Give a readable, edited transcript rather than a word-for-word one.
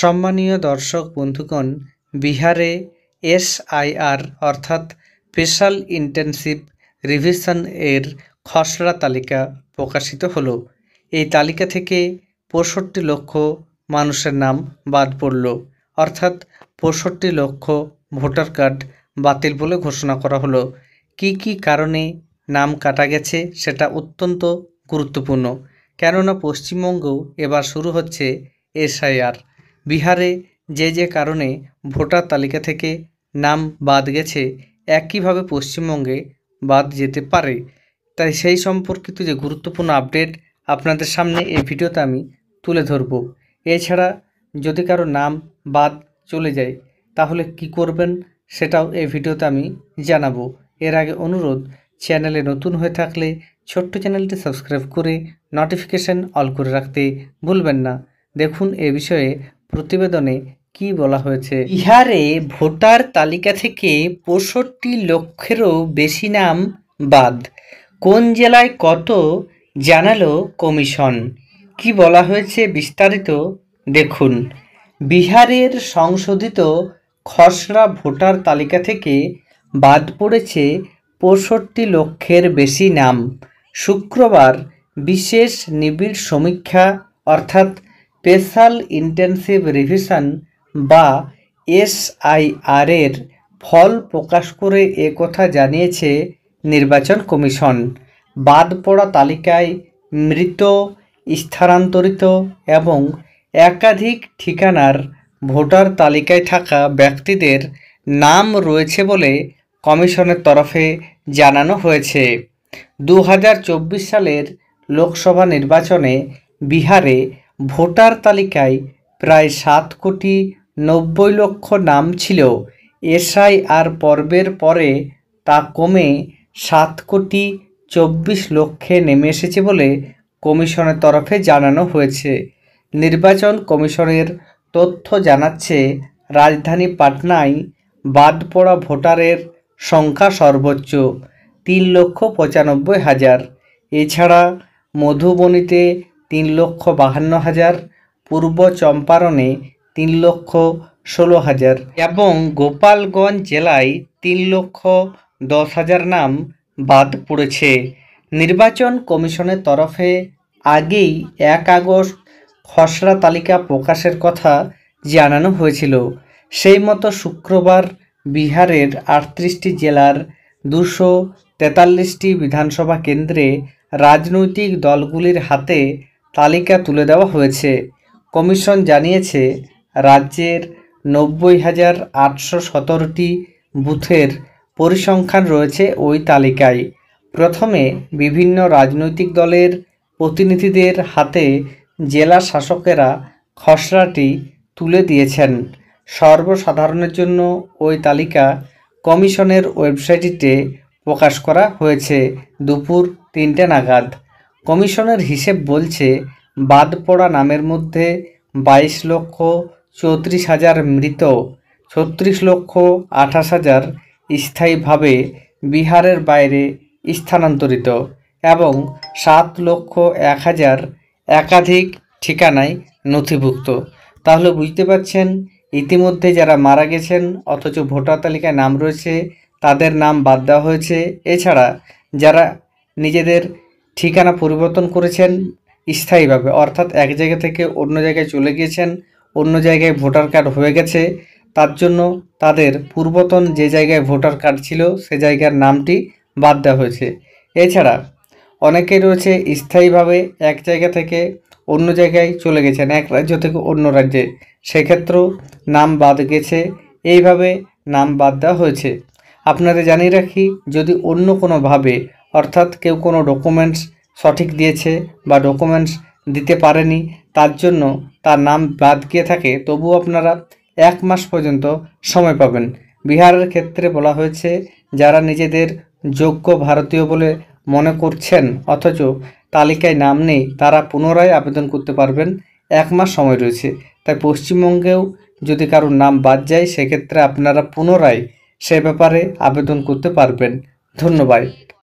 সম্মানীয় দর্শক বন্ধুগণ, বিহারে এসআইআর অর্থাৎ স্পেশাল ইন্টেনসিভ রিভিশন এর খসড়া তালিকা প্রকাশিত হলো। এই তালিকা থেকে ৬৫ লক্ষ মানুষের নাম বাদ পড়ল, অর্থাৎ ৬৫ লক্ষ ভোটার কার্ড বাতিল বলে ঘোষণা করা হলো। কি কারণে নাম কাটা গেছে সেটা অত্যন্ত গুরুত্বপূর্ণ, কেননা পশ্চিমবঙ্গেও এবার শুরু হচ্ছে এসআইআর। বিহারে যে কারণে ভোটার তালিকা থেকে নাম বাদ গেছে, একইভাবে পশ্চিমবঙ্গে বাদ যেতে পারে। তাই সেই সম্পর্কিত যে গুরুত্বপূর্ণ আপডেট আপনাদের সামনে এই ভিডিওতে আমি তুলে ধরব। এছাড়া যদি কারো নাম বাদ চলে যায় তাহলে কি করবেন সেটাও এই ভিডিওতে আমি জানাবো। এর আগে অনুরোধ, চ্যানেলে নতুন হয়ে থাকলে ছোট্ট চ্যানেলটি সাবস্ক্রাইব করে নোটিফিকেশন অল করে রাখতে ভুলবেন না। দেখুন এ বিষয়ে প্রতিবেদনে কি বলা হয়েছে। বিহারে ভোটার তালিকা থেকে ৬৫ লক্ষেরও বেশি নাম বাদ। কোন জেলায় কত জানালো কমিশন। কি বলা হয়েছে বিস্তারিত দেখুন। বিহারের সংশোধিত খসড়া ভোটার তালিকা থেকে বাদ পড়েছে ৬৫ লক্ষের বেশি নাম। শুক্রবার বিশেষ নিবিড় সমীক্ষা অর্থাৎ স্পেশাল ইন্টেনসিভ রিভিশন বা এসআইআরের ফল প্রকাশ করে একথা জানিয়েছে নির্বাচন কমিশন। বাদ পড়া তালিকায় মৃত, স্থানান্তরিত এবং একাধিক ঠিকানার ভোটার তালিকায় থাকা ব্যক্তিদের নাম রয়েছে বলে কমিশনের তরফে জানানো হয়েছে। ২০২৪ সালের লোকসভা নির্বাচনে বিহারে ভোটার তালিকায় প্রায় ৭,৯০,০০,০০০ নাম ছিল। এসআইআর পর্বের পরে তা কমে ৭,২৪,০০,০০০ নেমে এসেছে বলে কমিশনের তরফে জানানো হয়েছে। নির্বাচন কমিশনের তথ্য জানাচ্ছে, রাজধানী পাটনায় বাদ পড়া ভোটারের সংখ্যা সর্বোচ্চ ৩,৯৫,০০০। এছাড়া মধুবনীতে ৩,৫২,০০০, পূর্ব চম্পারণে ৩,১৬,০০০ এবং গোপালগঞ্জ জেলায় ৩,১০,০০০ নাম বাদ পড়েছে। নির্বাচন কমিশনের তরফে আগেই ১ আগস্ট খসড়া তালিকা প্রকাশের কথা জানানো হয়েছিল। সেই মতো শুক্রবার বিহারের ৩৮টি জেলার ২৪৩টি বিধানসভা কেন্দ্রে রাজনৈতিক দলগুলির হাতে তালিকা তুলে দেওয়া হয়েছে। কমিশন জানিয়েছে, রাজ্যের ৯০,৮১৭টি বুথের পরিসংখ্যান রয়েছে ওই তালিকায়। প্রথমে বিভিন্ন রাজনৈতিক দলের প্রতিনিধিদের হাতে জেলা শাসকেরা খসড়াটি তুলে দিয়েছেন। সর্বসাধারণের জন্য ওই তালিকা কমিশনের ওয়েবসাইটে প্রকাশ করা হয়েছে দুপুর ৩টে নাগাদ। কমিশনের হিসেব বলছে, বাদ পড়া নামের মধ্যে ২২,৩৪,০০০ মৃত, ৩৬,২৮,০০০ স্থায়ীভাবে বিহারের বাইরে স্থানান্তরিত এবং ৭,০১,০০০ একাধিক ঠিকানায় নথিভুক্ত। তাহলে বুঝতে পারছেন, ইতিমধ্যে যারা মারা গেছেন অথচ ভোটার তালিকায় নাম রয়েছে তাদের নাম বাদ দেওয়া হয়েছে। এছাড়া যারা নিজেদের ঠিকানা পরিবর্তন করেছেন স্থায়ীভাবে, অর্থাৎ এক জায়গা থেকে অন্য জায়গায় চলে গিয়েছেন, অন্য জায়গায় ভোটার কার্ড হয়ে গেছে, তার জন্য তাদের পূর্বতন যে জায়গায় ভোটার কার্ড ছিল সে জায়গার নামটি বাদ দেওয়া হয়েছে। এছাড়া অনেকেই রয়েছে স্থায়ীভাবে এক জায়গা থেকে অন্য জায়গায় চলে গেছেন, এক রাজ্য থেকে অন্য রাজ্যে, সেক্ষেত্রেও নাম বাদ গেছে। এইভাবে নাম বাদ দেওয়া হয়েছে। আপনাদের জানিয়ে রাখি, যদি অন্য কোনোভাবে অর্থাৎ কেউ কোনো ডকুমেন্টস সঠিক দিয়েছে বা ডকুমেন্টস দিতে পারেনি, তার জন্য তার নাম বাদ গিয়ে থাকে, তবুও আপনারা ১ মাস পর্যন্ত সময় পাবেন। বিহারের ক্ষেত্রে বলা হয়েছে, যারা নিজেদের যোগ্য ভারতীয় বলে মনে করছেন অথচ তালিকায় নাম নেই, তারা পুনরায় আবেদন করতে পারবেন। ১ মাস সময় রয়েছে। তাই পশ্চিমবঙ্গেও যদি কারোর নাম বাদ যায় সেক্ষেত্রে আপনারা পুনরায় সে ব্যাপারে আবেদন করতে পারবেন। ধন্যবাদ।